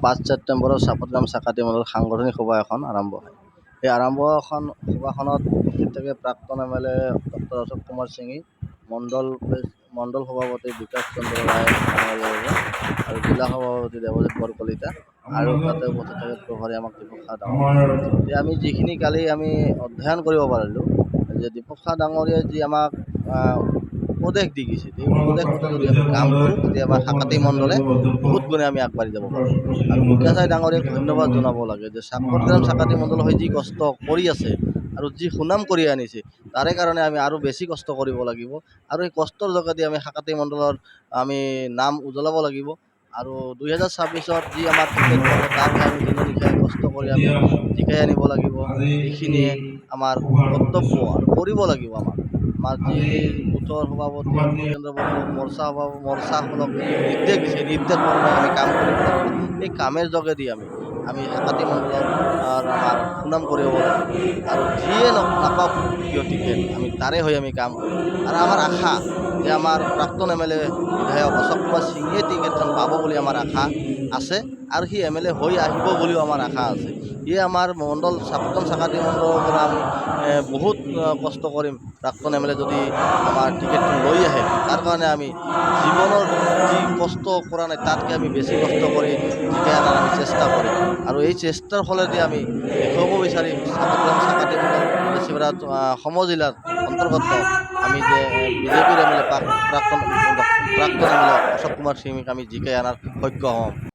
5 ছেপ্টেম্বৰত চাপতগ্ৰাম চাকাতি মণ্ডল সাংগঠনিক সভা এখন আৰম্ভ হয়। এই সভাখনত উপস্থিত থাকে প্ৰাক্তন MLA ডক্টৰ অশোক কুমাৰ সিঙি, মণ্ডল সভাপতি বিকাশ চন্দ্ৰ ৰায় আৰু জিলা সভাপতি দেৱজিৎ বৰকলিতা আৰু তাতে উপস্থিত থাকে প্ৰভাৰী আমাক দীপক সাহা ডাঙৰীয়া। আমি যিখিনি কালি আমি অধ্যয়ন কৰিব পাৰিলোঁ যে দীপক সাহা ডাঙৰীয়াই যি আমাক উপদেশ দি গৈছে, এই উপদেশ মতে যদি আমি কাম কৰোঁ তেতিয়া আমাৰ সাকাতি মণ্ডলে বহুত গুণে আমি আগবাঢ়ি যাব পাৰোঁ। আৰু মুখিয়া ডাঙৰীয়াক ধন্যবাদ জনাব লাগে যে চাপতগ্ৰাম চাকাতি মণ্ডল হৈ যি কষ্ট কৰি আছে আৰু যি সুনাম কৰি আনিছে তাৰে কাৰণে আমি আৰু বেছি কষ্ট কৰিব লাগিব আৰু এই কষ্টৰ যোগেদি আমি সাকাতি মণ্ডলৰ আমি নাম উজ্বলাব লাগিব। আৰু 2026ত যি আমাৰ টিকেট পাব তাৰ আমি দিনে নিশাই কষ্ট কৰি আমি জিকাই আনিব লাগিব। এইখিনিয়ে আমাৰ কৰ্তব্য আৰু কৰিব লাগিব। আমাৰ যি বুথৰ সভাপতি ভূপেন্দ্ৰ বড়োক মৰ্চাসকলক নিৰ্দেশ দিছে, নিৰ্দেশ মৰ্মে আমি কাম কৰিব লাগিব। এই কামেৰ যোগেদি আমি সাকাতি মণ্ডলৰ আমাৰ সুনাম কৰিব লাগিব আৰু যিয়ে নাপাওক কিয় টিকেট আমি তাৰে হৈ আমি কাম কৰিম। আৰু আমাৰ আশা যে আমাৰ প্ৰাক্তন MLA বিধায়ক অশোক কুমাৰ সিঙিয়ে টিকেটখন পাব বুলি আমাৰ আশা আছে আৰু সি MLA হৈ আহিব বুলিও আমাৰ আশা আছে। ইয়ে আমাৰ চাপতগ্ৰাম চাকাতি মণ্ডলৰ পৰা আমি বহুত কষ্ট কৰিম। প্ৰাক্তন MLA যদি আমাৰ টিকেটখন লৈ আহে তাৰ কাৰণে আমি জীৱনৰ যি কষ্ট কৰা নাই তাতকৈ আমি বেছি কষ্ট কৰি জিকাই অনাৰ আমি চেষ্টা কৰিম। আৰু এই চেষ্টাৰ ফলেদি আমি দেখুৱাব বিচাৰিম চাপতগ্ৰাম চাকাতি মণ্ডল বেছিভাগ সম জিলাৰ অন্তৰ্গত আমি যে বিজেপিৰ MLA প্ৰাক্তন MLA অশোক কুমাৰ সিঙক আমি জিকাই অনাৰ সক্ষম হ'ম।